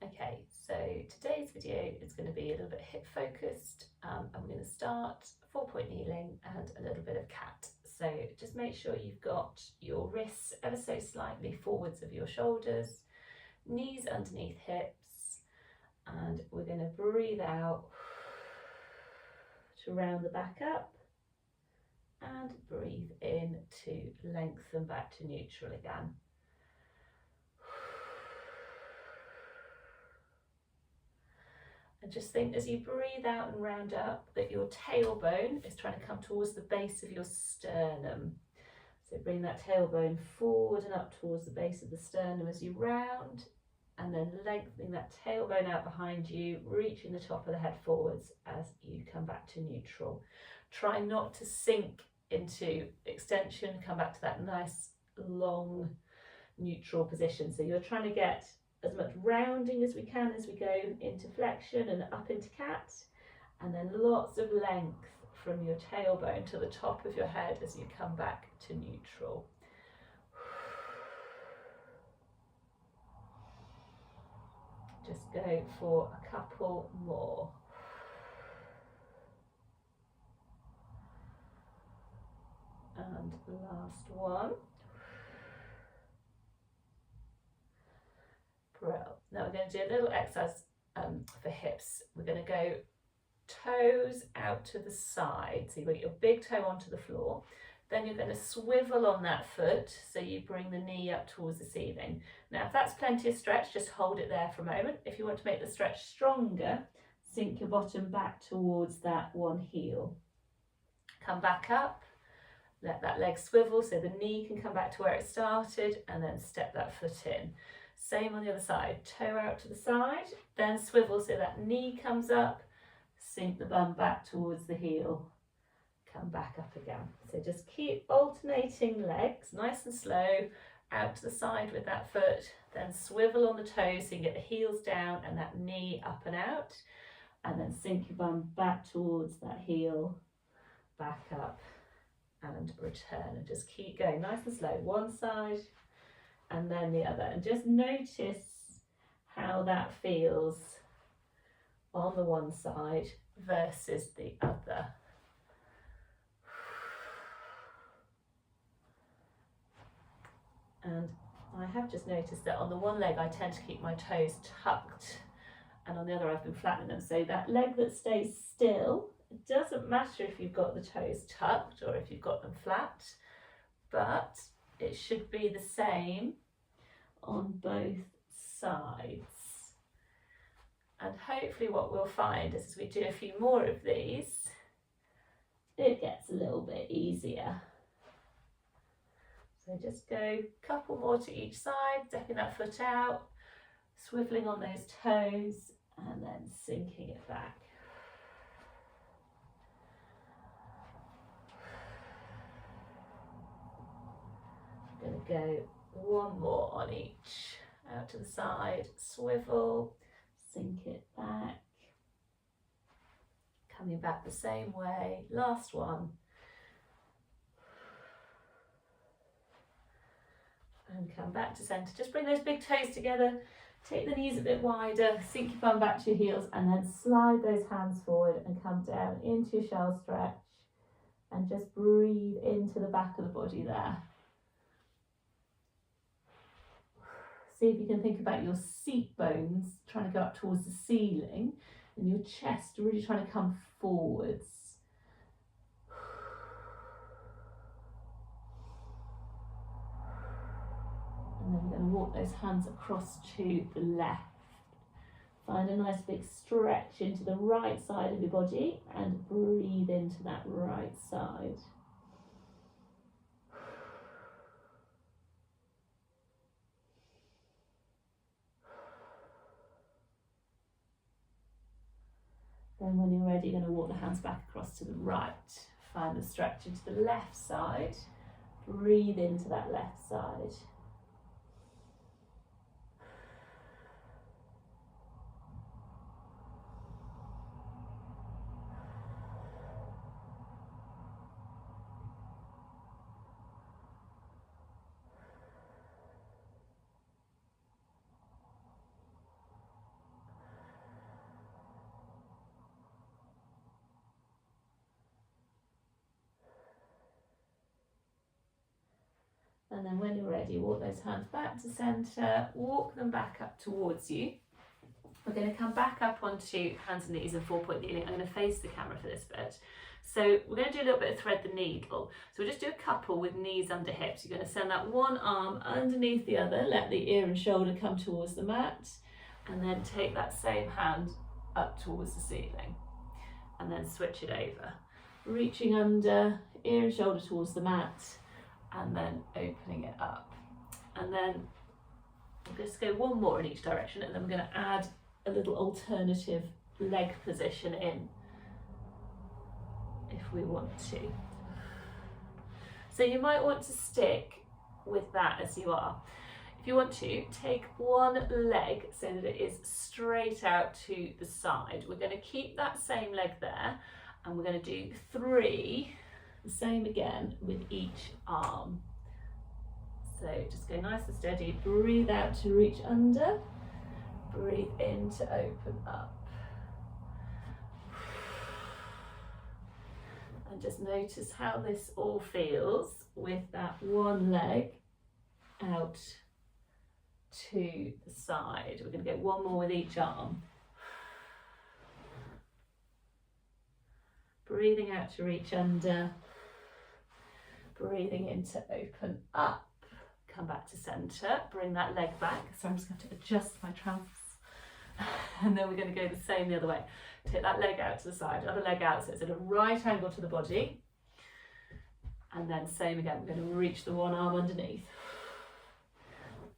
Okay, so today's video is going to be a little bit hip focused. I'm going to start 4-point kneeling and a little bit of cat. So just make sure you've got your wrists ever so slightly forwards of your shoulders, knees underneath hips, and we're going to breathe out to round the back up and breathe in to lengthen back to neutral again. And just think as you breathe out and round up that your tailbone is trying to come towards the base of your sternum. So bring that tailbone forward and up towards the base of the sternum as you round, and then lengthening that tailbone out behind you, reaching the top of the head forwards as you come back to neutral. Try not to sink into extension, come back to that nice long neutral position. So you're trying to get as much rounding as we can as we go into flexion and up into cat, and then lots of length from your tailbone to the top of your head as you come back to neutral. Just go for a couple more. And last one. Brilliant. Now we're going to do a little exercise for hips. We're going to go toes out to the side. So you've got your big toe onto the floor. Then you're going to swivel on that foot so you bring the knee up towards the ceiling. Now if that's plenty of stretch, just hold it there for a moment. If you want to make the stretch stronger, sink your bottom back towards that one heel. Come back up, let that leg swivel so the knee can come back to where it started, and then step that foot in. Same on the other side, toe out to the side, then swivel so that knee comes up, sink the bum back towards the heel, come back up again. So just keep alternating legs, nice and slow, out to the side with that foot, then swivel on the toes so you can get the heels down and that knee up and out, and then sink your bum back towards that heel, back up and return, and just keep going nice and slow, one side and then the other, and just notice how that feels on the one side versus the other. And I have just noticed that on the one leg I tend to keep my toes tucked, and on the other I've been flattening them, so that leg that stays still, it doesn't matter if you've got the toes tucked or if you've got them flat, but it should be the same on both sides. And hopefully what we'll find is as we do a few more of these, it gets a little bit easier. So just go a couple more to each side, stepping that foot out, swiveling on those toes, and then sinking it back. I'm going to go one more on each, out to the side, swivel, sink it back, coming back the same way, last one, and come back to centre. Just bring those big toes together, take the knees a bit wider, sink your bum back to your heels, and then slide those hands forward and come down into your shell stretch, and just breathe into the back of the body there. See if you can think about your seat bones trying to go up towards the ceiling, and your chest really trying to come forwards. And then we're going to walk those hands across to the left. Find a nice big stretch into the right side of your body and breathe into that right side. Then when you're ready, you're going to walk the hands back across to the right. Find the stretch into the left side. Breathe into that left side. And then when you're ready, walk those hands back to centre, walk them back up towards you. We're going to come back up onto hands and knees and 4-point kneeling. I'm going to face the camera for this bit. So we're going to do a little bit of thread the needle. So we'll just do a couple with knees under hips. You're going to send that one arm underneath the other, let the ear and shoulder come towards the mat, and then take that same hand up towards the ceiling, and then switch it over. Reaching under, ear and shoulder towards the mat, and then opening it up. And then we'll just go one more in each direction, and then we're going to add a little alternative leg position in if we want to. So you might want to stick with that as you are. If you want to, take one leg so that it is straight out to the side. We're going to keep that same leg there, and we're going to do 3, the same again with each arm. So just go nice and steady, breathe out to reach under, breathe in to open up. And just notice how this all feels with that one leg out to the side. We're going to get one more with each arm. Breathing out to reach under, breathing in to open up. Come back to centre, bring that leg back. So I'm just going to adjust my trousers. And then we're going to go the same the other way. Take that leg out to the side, other leg out so it's at a right angle to the body. And then same again, we're going to reach the one arm underneath.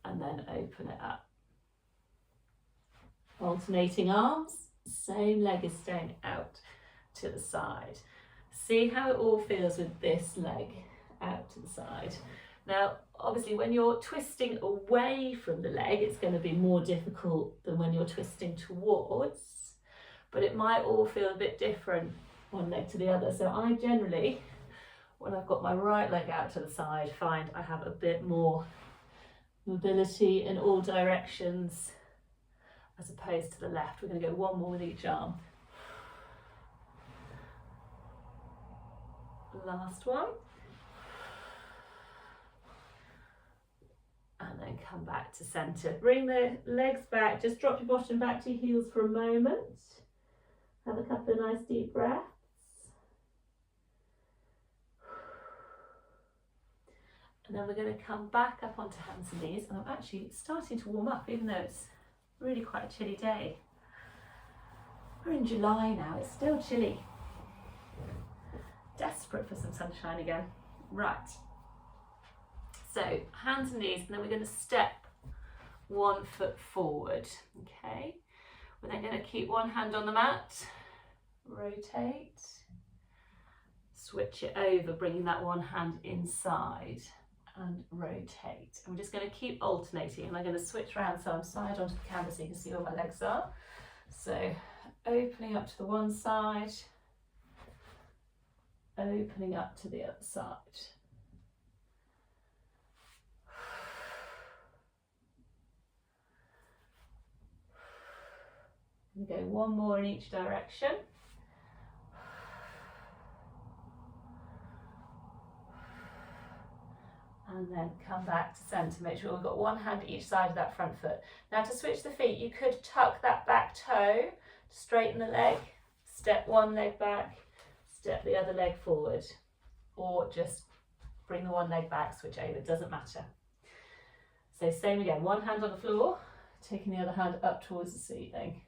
And then open it up. Alternating arms, same leg is staying out to the side. See how it all feels with this leg out to the side. Now, obviously, when you're twisting away from the leg, it's going to be more difficult than when you're twisting towards, but it might all feel a bit different one leg to the other. So I generally, when I've got my right leg out to the side, find I have a bit more mobility in all directions as opposed to the left. We're going to go one more with each arm. Last one. And then come back to centre. Bring the legs back, just drop your bottom back to your heels for a moment. Have a couple of nice deep breaths. And then we're going to come back up onto hands and knees. And I'm actually starting to warm up, even though it's really quite a chilly day. We're in July now, it's still chilly. Desperate for some sunshine again. Right. So hands and knees, and then we're going to step 1 foot forward. Okay. We're then going to keep one hand on the mat, rotate, switch it over, bringing that one hand inside and rotate. And we're just going to keep alternating, and I'm going to switch around so I'm side onto the canvas so you can see where my legs are. So opening up to the one side, opening up to the other side. And go one more in each direction. And then come back to centre. Make sure we've got one hand each side of that front foot. Now to switch the feet, you could tuck that back toe, straighten the leg, step one leg back, step the other leg forward, or just bring the one leg back, switch over, it doesn't matter. So same again, one hand on the floor, taking the other hand up towards the ceiling.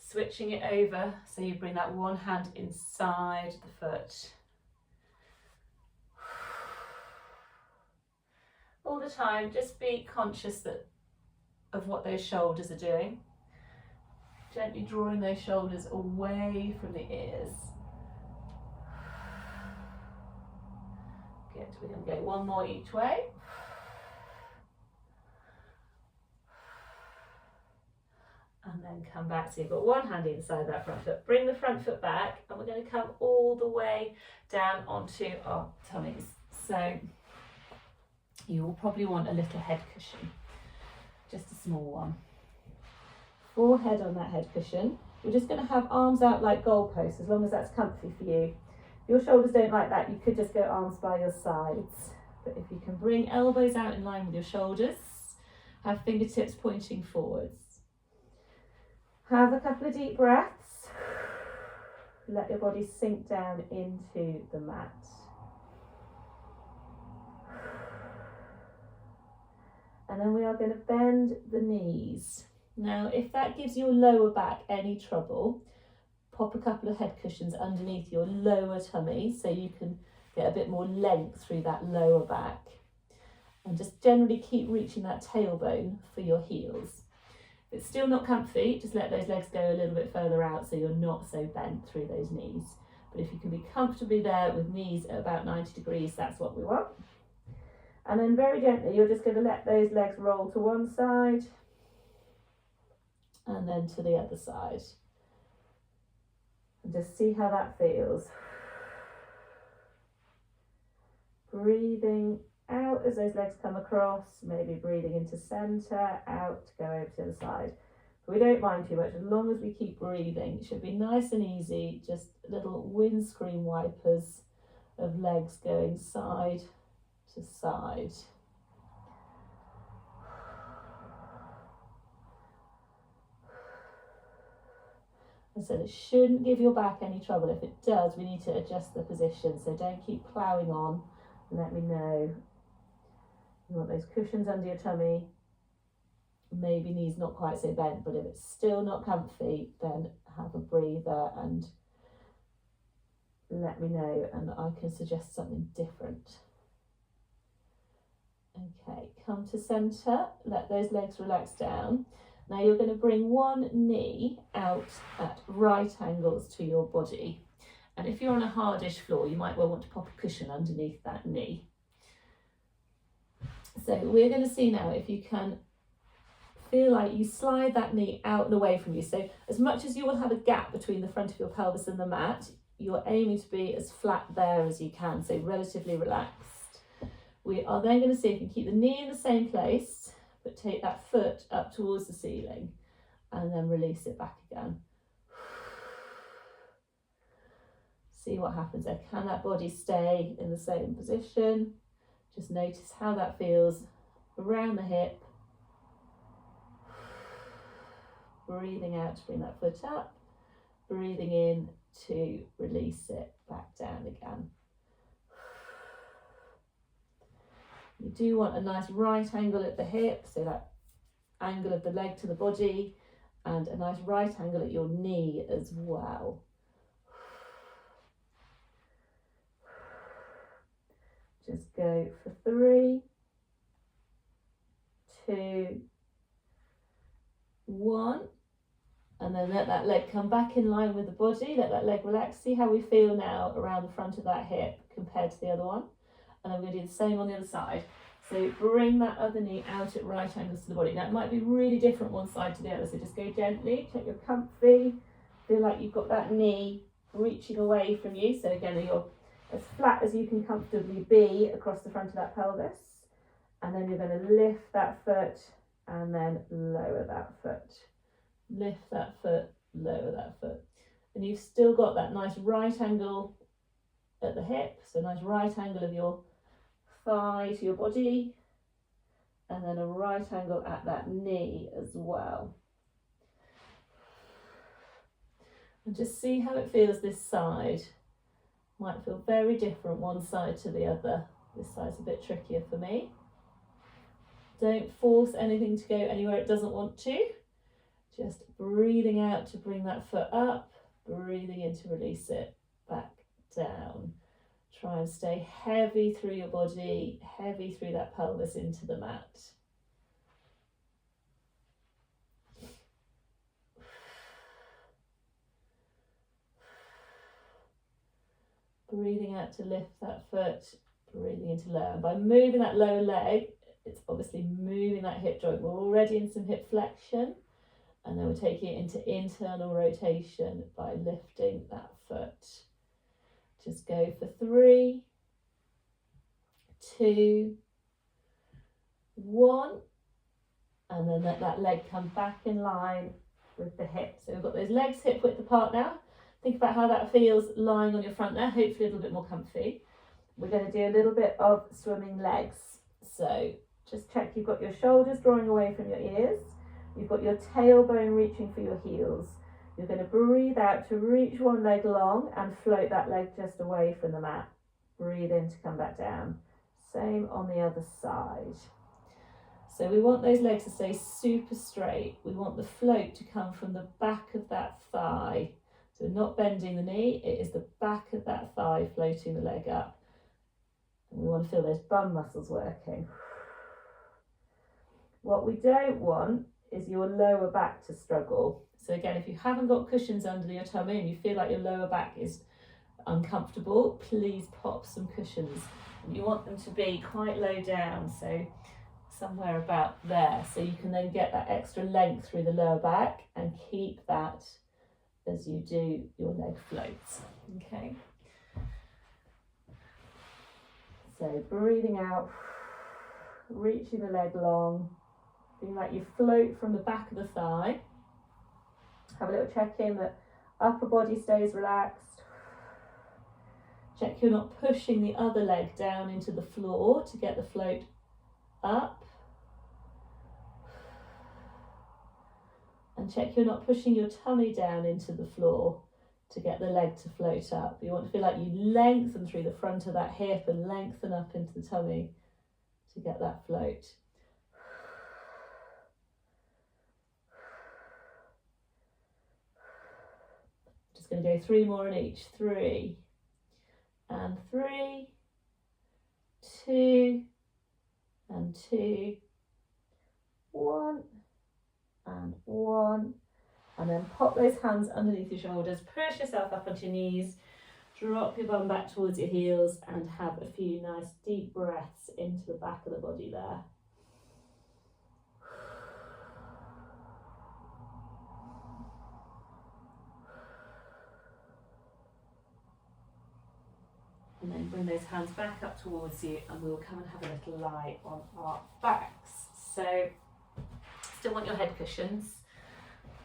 Switching it over, so you bring that one hand inside the foot. All the time, just be conscious of what those shoulders are doing. Gently drawing those shoulders away from the ears. Good, we're going to go one more each way. And then come back, so you've got one hand inside that front foot. Bring the front foot back, and we're going to come all the way down onto our tummies. So you will probably want a little head cushion, just a small one. Forehead on that head cushion. We're just going to have arms out like goalposts, as long as that's comfy for you. If your shoulders don't like that, you could just go arms by your sides. But if you can bring elbows out in line with your shoulders, have fingertips pointing forwards. Have a couple of deep breaths. Let your body sink down into the mat. And then we are going to bend the knees. Now, if that gives your lower back any trouble, pop a couple of head cushions underneath your lower tummy so you can get a bit more length through that lower back. And just generally keep reaching that tailbone for your heels. If it's still not comfy, just let those legs go a little bit further out so you're not so bent through those knees. But if you can be comfortably there with knees at about 90 degrees, that's what we want. And then very gently, you're just going to let those legs roll to one side and then to the other side. And just see how that feels. Breathing out as those legs come across, maybe breathing into centre, out to go over to the other side. But we don't mind too much, as long as we keep breathing. It should be nice and easy, just little windscreen wipers of legs going side to side. I said it shouldn't give your back any trouble. If it does, we need to adjust the position, so don't keep ploughing on, and let me know. You want those cushions under your tummy, maybe knees not quite so bent, but if it's still not comfy, then have a breather and let me know and I can suggest something different. Okay, come to centre, let those legs relax down. Now you're going to bring one knee out at right angles to your body. And if you're on a hardish floor, you might well want to pop a cushion underneath that knee. So we're going to see now if you can feel like you slide that knee out and away from you. So as much as you will have a gap between the front of your pelvis and the mat, you're aiming to be as flat there as you can, so relatively relaxed. We are then going to see if you can keep the knee in the same place, but take that foot up towards the ceiling and then release it back again. See what happens there. Can that body stay in the same position? Just notice how that feels around the hip. Breathing out to bring that foot up. Breathing in to release it back down again. You do want a nice right angle at the hip, so that angle of the leg to the body, and a nice right angle at your knee as well. Just go for 3, 2, 1, and then let that leg come back in line with the body, let that leg relax. See how we feel now around the front of that hip compared to the other one. And then we're going to do the same on the other side. So bring that other knee out at right angles to the body. Now it might be really different one side to the other, so just go gently, check you're comfy, feel like you've got that knee reaching away from you. So again, you're as flat as you can comfortably be across the front of that pelvis. And then you're going to lift that foot and then lower that foot. Lift that foot, lower that foot. And you've still got that nice right angle at the hip, so nice right angle of your thigh to your body, and then a right angle at that knee as well. And just see how it feels this side. Might feel very different one side to the other. This side's a bit trickier for me. Don't force anything to go anywhere it doesn't want to. Just breathing out to bring that foot up, breathing in to release it back down. Try and stay heavy through your body, heavy through that pelvis into the mat. Breathing out to lift that foot, breathing into lower. And by moving that lower leg, it's obviously moving that hip joint. We're already in some hip flexion, and then we're taking it into internal rotation by lifting that foot. Just go for 3, 2, 1, and then let that leg come back in line with the hip. So we've got those legs hip width apart now. Think about how that feels lying on your front there, hopefully a little bit more comfy. we're going to do a little bit of swimming legs. So just check you've got your shoulders drawing away from your ears. You've got your tailbone reaching for your heels. You're going to breathe out to reach one leg long and float that leg just away from the mat. Breathe in to come back down. Same on the other side. So we want those legs to stay super straight. We want the float to come from the back of that thigh. So not bending the knee, it is the back of that thigh floating the leg up. And we want to feel those bum muscles working. What we don't want is your lower back to struggle. So again, if you haven't got cushions under your tummy and you feel like your lower back is uncomfortable, please pop some cushions. And you want them to be quite low down, so somewhere about there, so you can then get that extra length through the lower back and keep that as you do your leg floats. Okay. So breathing out, reaching the leg long, feeling like you float from the back of the thigh. Have a little check in that upper body stays relaxed. Check you're not pushing the other leg down into the floor to get the float up. And check you're not pushing your tummy down into the floor to get the leg to float up. You want to feel like you lengthen through the front of that hip and lengthen up into the tummy to get that float. Just going to go 3 more in each. 3 and 3, 2 and 2, 1 and 1, and then pop those hands underneath your shoulders, push yourself up onto your knees, drop your bum back towards your heels, and have a few nice deep breaths into the back of the body there. And then bring those hands back up towards you, and we'll come and have a little lie on our backs. So still want your head cushions,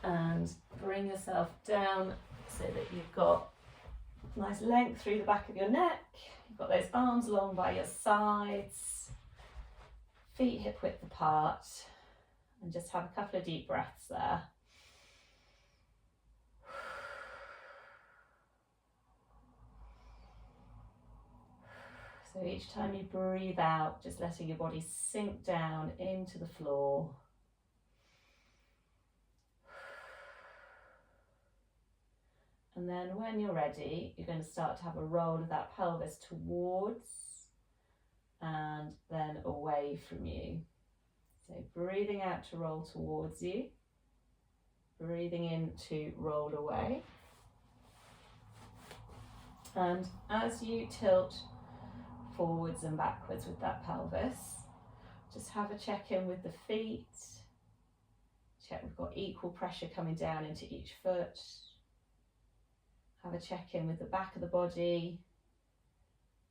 and bring yourself down so that you've got nice length through the back of your neck. You've got those arms along by your sides, feet hip width apart, and just have a couple of deep breaths there. So each time you breathe out, just letting your body sink down into the floor. And then when you're ready, you're going to start to have a roll of that pelvis towards and then away from you. So breathing out to roll towards you, breathing in to roll away. And as you tilt forwards and backwards with that pelvis, just have a check-in with the feet. Check we've got equal pressure coming down into each foot. Have a check-in with the back of the body.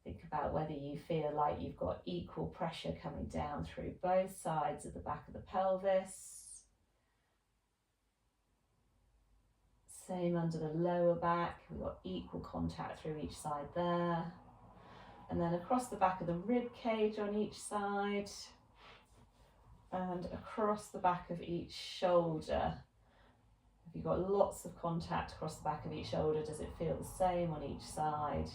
Think about whether you feel like you've got equal pressure coming down through both sides of the back of the pelvis. Same under the lower back, we've got equal contact through each side there. And then across the back of the rib cage on each side, and across the back of each shoulder. Have you got lots of contact across the back of each shoulder? Does it feel the same on each side?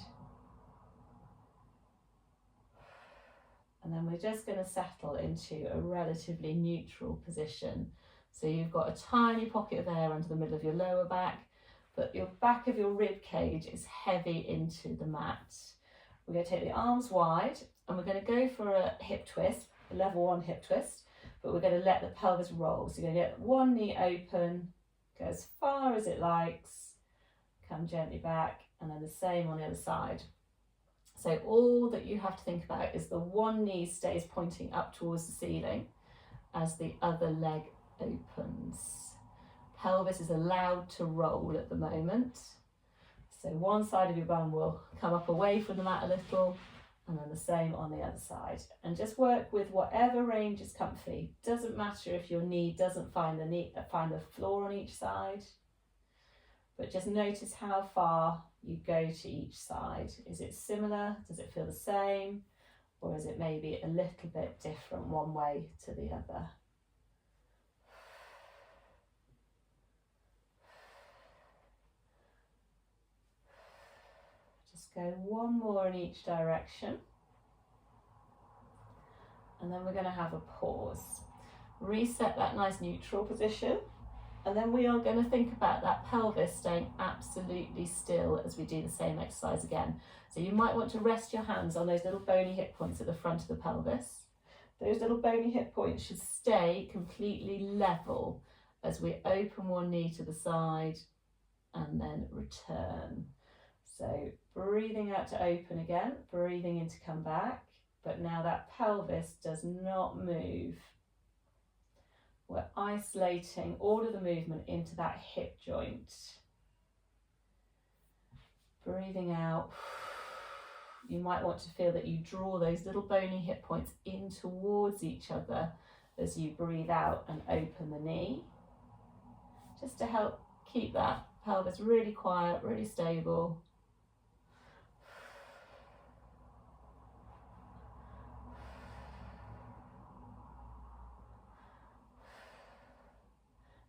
And then we're just going to settle into a relatively neutral position. So you've got a tiny pocket of air under the middle of your lower back, but your back of your rib cage is heavy into the mat. We're going to take the arms wide and we're going to go for a hip twist, a level 1 hip twist, but we're going to let the pelvis roll. So you're going to get one knee open, go as far as it likes, come gently back, and then the same on the other side. So all that you have to think about is the one knee stays pointing up towards the ceiling as the other leg opens. Pelvis is allowed to roll at the moment. So one side of your bum will come up away from the mat a little, and then the same on the other side. And just work with whatever range is comfy. Doesn't matter if your knee doesn't find the floor on each side, but just notice how far you go to each side. Is it similar? Does it feel the same? Or is it maybe a little bit different one way to the other? Just go one more in each direction. And then we're going to have a pause. Reset that nice neutral position. And then we are going to think about that pelvis staying absolutely still as we do the same exercise again. So you might want to rest your hands on those little bony hip points at the front of the pelvis. Those little bony hip points should stay completely level as we open one knee to the side and then return. So breathing out to open again, breathing in to come back, but now that pelvis does not move. We're isolating all of the movement into that hip joint. Breathing out, you might want to feel that you draw those little bony hip points in towards each other as you breathe out and open the knee, just to help keep that pelvis really quiet, really stable.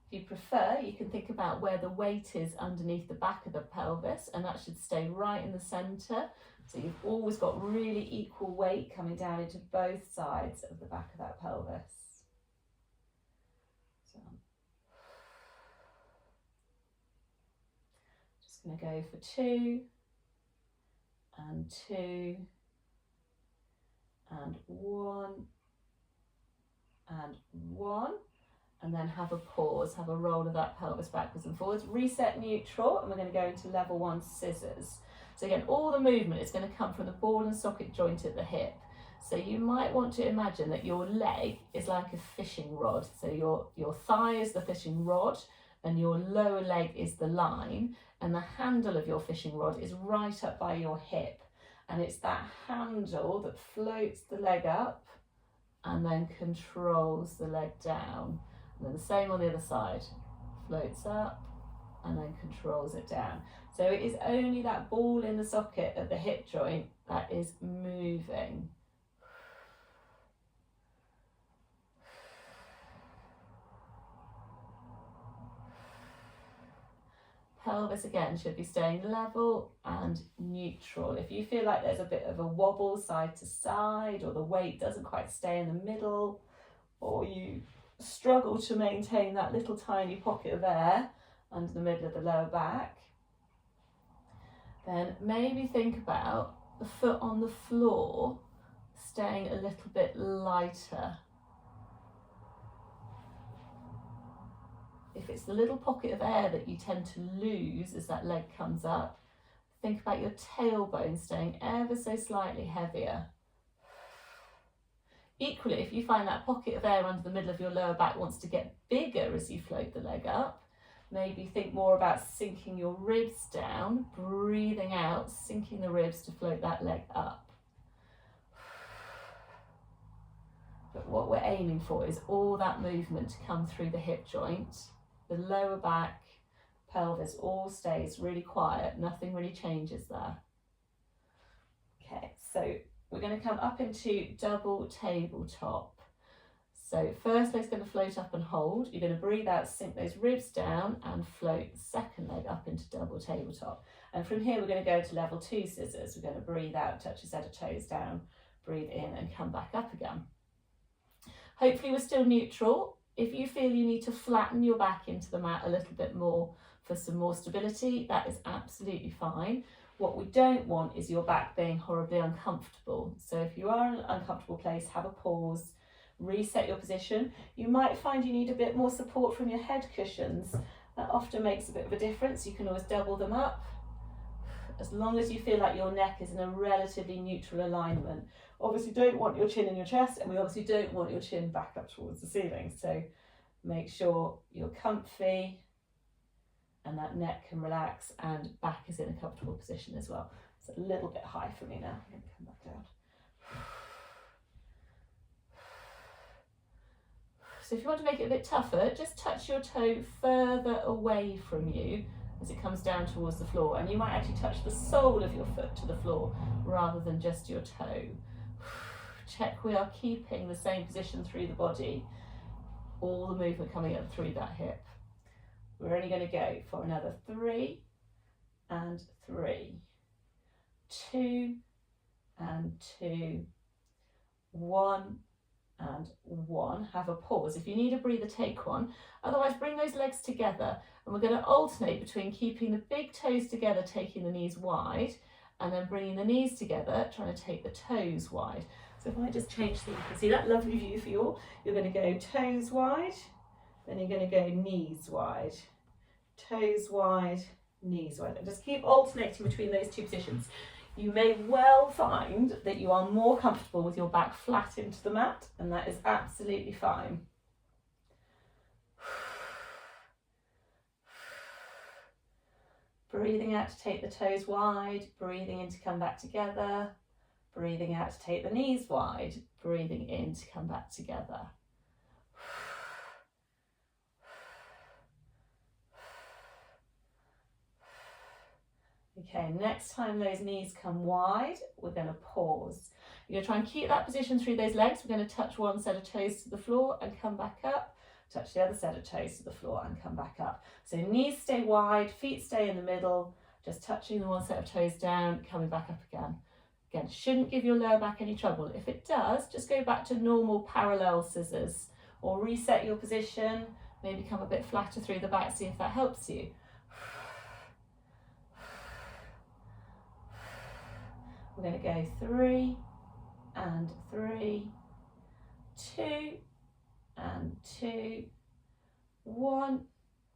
If you prefer, you can think about where the weight is underneath the back of the pelvis, and that should stay right in the centre. So you've always got really equal weight coming down into both sides of the back of that pelvis. So, just going to go for 2 and 2 and 1 and 1. And then have a pause, have a roll of that pelvis backwards and forwards, reset neutral, and we're going to go into level 1 scissors. So again, all the movement is going to come from the ball and socket joint at the hip. So you might want to imagine that your leg is like a fishing rod. So your thigh is the fishing rod and your lower leg is the line, and the handle of your fishing rod is right up by your hip. And it's that handle that floats the leg up and then controls the leg down. And then the same on the other side, floats up and then controls it down. So it is only that ball in the socket at the hip joint that is moving. Pelvis again should be staying level and neutral. If you feel like there's a bit of a wobble side to side, or the weight doesn't quite stay in the middle, or you struggle to maintain that little tiny pocket of air under the middle of the lower back, then maybe think about the foot on the floor staying a little bit lighter. If it's the little pocket of air that you tend to lose as that leg comes up, think about your tailbone staying ever so slightly heavier. Equally, if you find that pocket of air under the middle of your lower back wants to get bigger as you float the leg up, maybe think more about sinking your ribs down, breathing out, sinking the ribs to float that leg up. But what we're aiming for is all that movement to come through the hip joint, the lower back, pelvis all stays really quiet, nothing really changes there. Okay, so we're going to come up into double tabletop. So first leg's going to float up and hold. You're going to breathe out, sink those ribs down and float the second leg up into double tabletop. And from here we're going to go to level 2 scissors. We're going to breathe out, touch a set of toes down, breathe in and come back up again. Hopefully we're still neutral. If you feel you need to flatten your back into the mat a little bit more for some more stability, that is absolutely fine. What we don't want is your back being horribly uncomfortable. So if you are in an uncomfortable place, have a pause, reset your position. You might find you need a bit more support from your head cushions. That often makes a bit of a difference. You can always double them up, as long as you feel like your neck is in a relatively neutral alignment. Obviously don't want your chin in your chest, and we obviously don't want your chin back up towards the ceiling. So make sure you're comfy and that neck can relax and back is in a comfortable position as well. It's a little bit high for me now. I'm going to come back down. So if you want to make it a bit tougher, just touch your toe further away from you as it comes down towards the floor, and you might actually touch the sole of your foot to the floor rather than just your toe. Check we are keeping the same position through the body, all the movement coming up through that hip. We're only going to go for another 3 and 3, 2 and 2, 1 and 1. Have a pause. If you need a breather, take one. Otherwise, bring those legs together, and we're going to alternate between keeping the big toes together, taking the knees wide, and then bringing the knees together, trying to take the toes wide. So if I just change so you can see that lovely view for you all, you're going to go toes wide, then you're going to go knees wide, toes wide, knees wide, and just keep alternating between those two positions. You may well find that you are more comfortable with your back flat into the mat, and that is absolutely fine. Breathing out to take the toes wide, breathing in to come back together, breathing out to take the knees wide, breathing in to come back together. Okay, next time those knees come wide, we're going to pause. You're going to try and keep that position through those legs. We're going to touch one set of toes to the floor and come back up. Touch the other set of toes to the floor and come back up. So knees stay wide, feet stay in the middle, just touching the one set of toes down, coming back up again. Again, shouldn't give your lower back any trouble. If it does, just go back to normal parallel scissors or reset your position, maybe come a bit flatter through the back, see if that helps you. We're going to go 3 and 3, 2 and 2, 1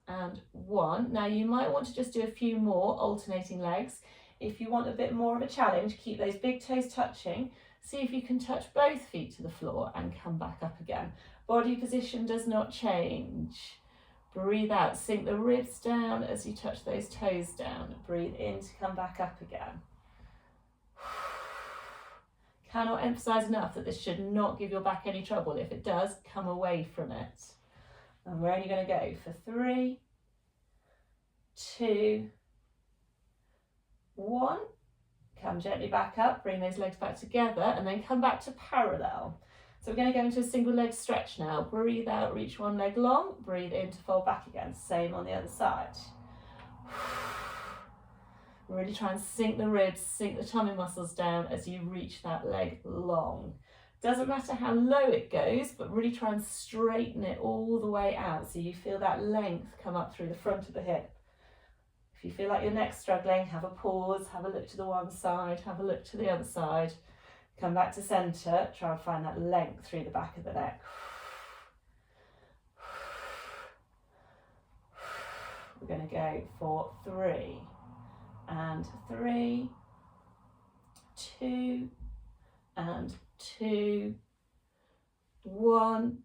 and 1. Now you might want to just do a few more alternating legs. If you want a bit more of a challenge, keep those big toes touching. See if you can touch both feet to the floor and come back up again. Body position does not change. Breathe out, sink the ribs down as you touch those toes down. Breathe in to come back up again. Cannot emphasize enough that this should not give your back any trouble. If it does, come away from it. And we're only going to go for 3, 2, 1. Come gently back up, bring those legs back together, and then come back to parallel. So we're going to go into a single leg stretch now. Breathe out, reach one leg long, breathe in to fold back again. Same on the other side. Really try and sink the ribs, sink the tummy muscles down as you reach that leg long. Doesn't matter how low it goes, but really try and straighten it all the way out so you feel that length come up through the front of the hip. If you feel like your neck's struggling, have a pause, have a look to the one side, have a look to the other side. Come back to centre, try and find that length through the back of the neck. We're going to go for 3 and 3, 2 and 2, 1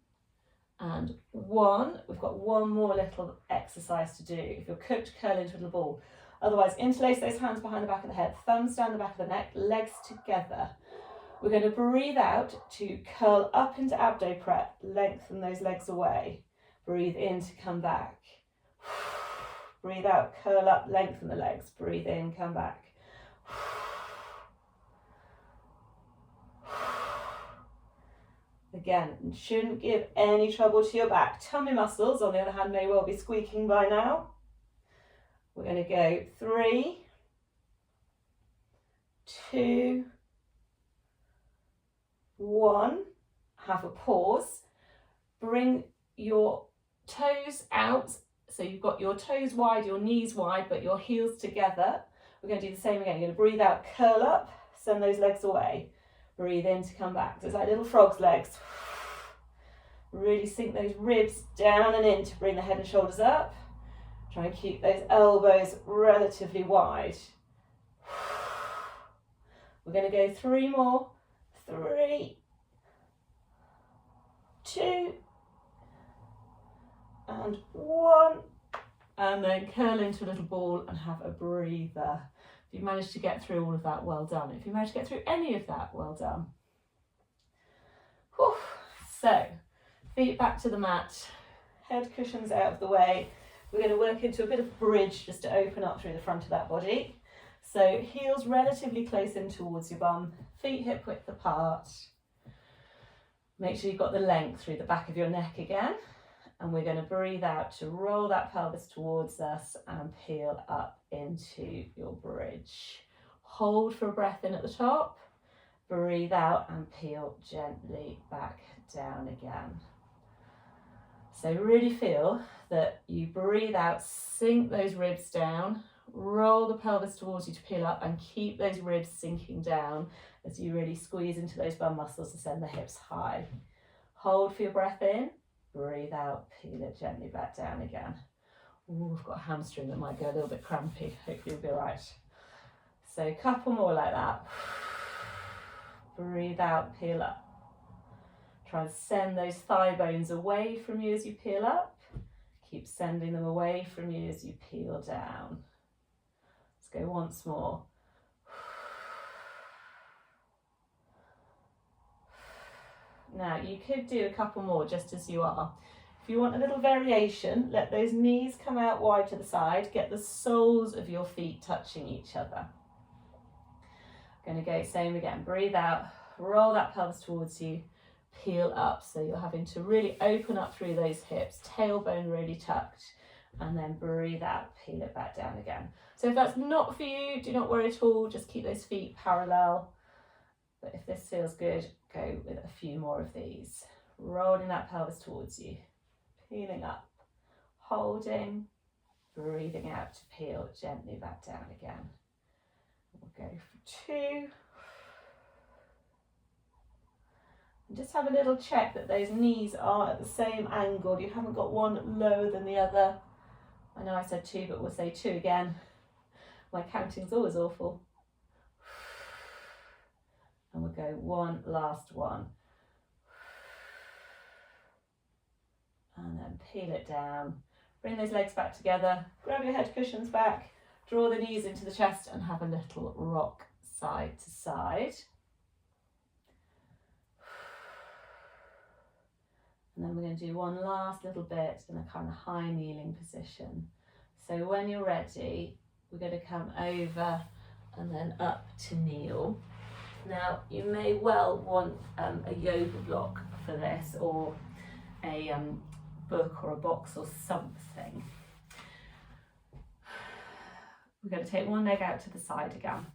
and 1. We've got one more little exercise to do. If you're cooked, curl into a little ball. Otherwise, interlace those hands behind the back of the head, thumbs down the back of the neck, legs together. We're going to breathe out to curl up into abdo prep, lengthen those legs away. Breathe in to come back. Breathe out, curl up, lengthen the legs. Breathe in, come back. Again, shouldn't give any trouble to your back. Tummy muscles, on the other hand, may well be squeaking by now. We're going to go 3, 2, 1. Have a pause. Bring your toes out. So you've got your toes wide, your knees wide, but your heels together. We're going to do the same again. You're going to breathe out, curl up, send those legs away. Breathe in to come back. So it's like little frog's legs. Really sink those ribs down and in to bring the head and shoulders up. Try and keep those elbows relatively wide. We're going to go 3 more. 3, 2, and 1. And then curl into a little ball and have a breather. If you managed to get through all of that, well done. If you managed to get through any of that, well done. Whew. So, feet back to the mat, head cushions out of the way. we're going to work into a bit of bridge just to open up through the front of that body. So heels relatively close in towards your bum, feet hip width apart. Make sure you've got the length through the back of your neck again. And we're going to breathe out to roll that pelvis towards us and peel up into your bridge. Hold for a breath in at the top. Breathe out and peel gently back down again. So really feel that you breathe out, sink those ribs down, roll the pelvis towards you to peel up, and keep those ribs sinking down as you really squeeze into those bum muscles to send the hips high. Hold for your breath in, breathe out, peel it gently back down again. Ooh, I've got a hamstring that might go a little bit crampy. Hopefully you'll be all right. So a couple more like that. Breathe out, peel up. Try and send those thigh bones away from you as you peel up. Keep sending them away from you as you peel down. Let's go once more. Now you could do a couple more just as you are. If you want a little variation, let those knees come out wide to the side. Get the soles of your feet touching each other. Going to go same again. Breathe out, roll that pelvis towards you. Peel up, so you're having to really open up through those hips, tailbone really tucked, and then breathe out, peel it back down again. So if that's not for you, do not worry at all, just keep those feet parallel. But if this feels good, go with a few more of these. Rolling that pelvis towards you, peeling up, holding, breathing out to peel gently back down again. We'll go for 2. Just have a little check that those knees are at the same angle. You haven't got one lower than the other. I know I said 2, but we'll say 2 again. My counting's always awful. And we'll go one last one. And then peel it down. Bring those legs back together. Grab your head cushions back. Draw the knees into the chest and have a little rock side to side. And then we're going to do one last little bit in a kind of high kneeling position. So when you're ready, we're going to come over and then up to kneel. Now, you may well want a yoga block for this, or a book or a box or something. We're going to take one leg out to the side again.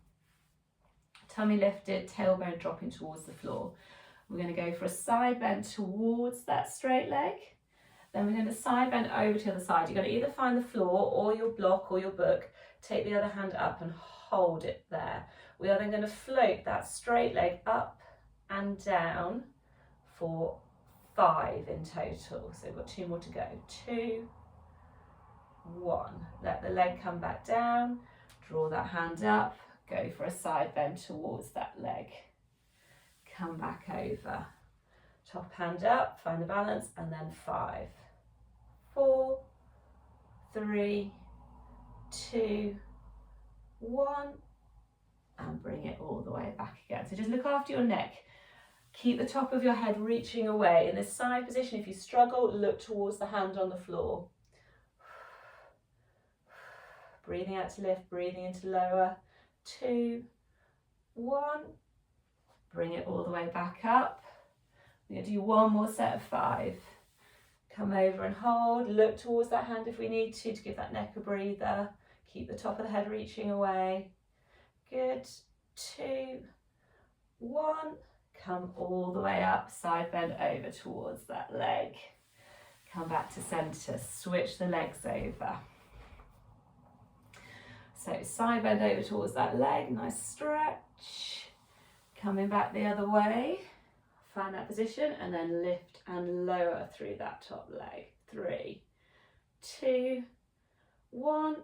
Tummy lifted, tailbone dropping towards the floor. We're going to go for a side bend towards that straight leg. Then we're going to side bend over to the other side. You're going to either find the floor or your block or your book. Take the other hand up and hold it there. We are then going to float that straight leg up and down for 5 in total. So we've got 2 more to go. 2, 1. Let the leg come back down. Draw that hand up. Go for a side bend towards that leg. Come back over, top hand up, find the balance, and then 5, 4, 3, 2, 1, and bring it all the way back again. So just look after your neck. Keep the top of your head reaching away. In this side position, if you struggle, look towards the hand on the floor. Breathing out to lift, breathing in to lower. 2, 1. Bring it all the way back up. We're going to do one more set of 5. Come over and hold. Look towards that hand if we need to give that neck a breather. Keep the top of the head reaching away. Good. 2, 1. Come all the way up. Side bend over towards that leg. Come back to centre. Switch the legs over. So side bend over towards that leg. Nice stretch. Coming back the other way, find that position, and then lift and lower through that top leg. 3, 2, 1.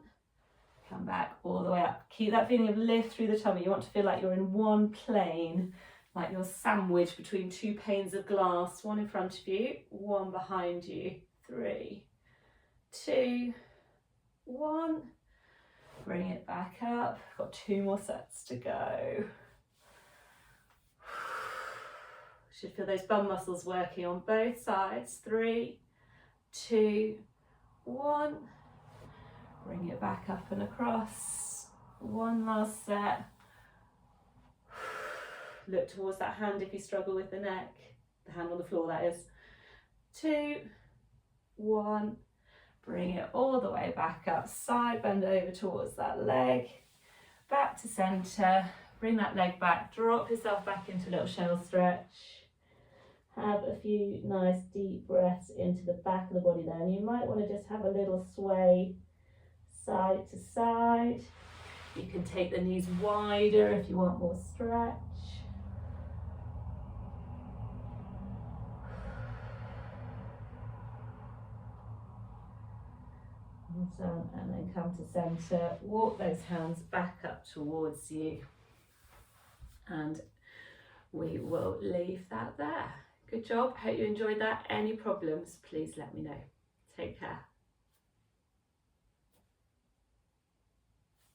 Come back all the way up. Keep that feeling of lift through the tummy. You want to feel like you're in one plane, like you're sandwiched between 2 panes of glass, one in front of you, one behind you. 3, 2, 1. Bring it back up. Got 2 more sets to go. Should feel those bum muscles working on both sides. 3, 2, 1. Bring it back up and across. One last set. Look towards that hand if you struggle with the neck. The hand on the floor, that is. 2, 1. Bring it all the way back up. Side bend over towards that leg. Back to centre. Bring that leg back. Drop yourself back into a little shell stretch. Have a few nice deep breaths into the back of the body there. And you might want to just have a little sway side to side. You can take the knees wider if you want more stretch. Down and then come to centre. Walk those hands back up towards you. And we will leave that there. Good job. Hope you enjoyed that. Any problems, please let me know. Take care.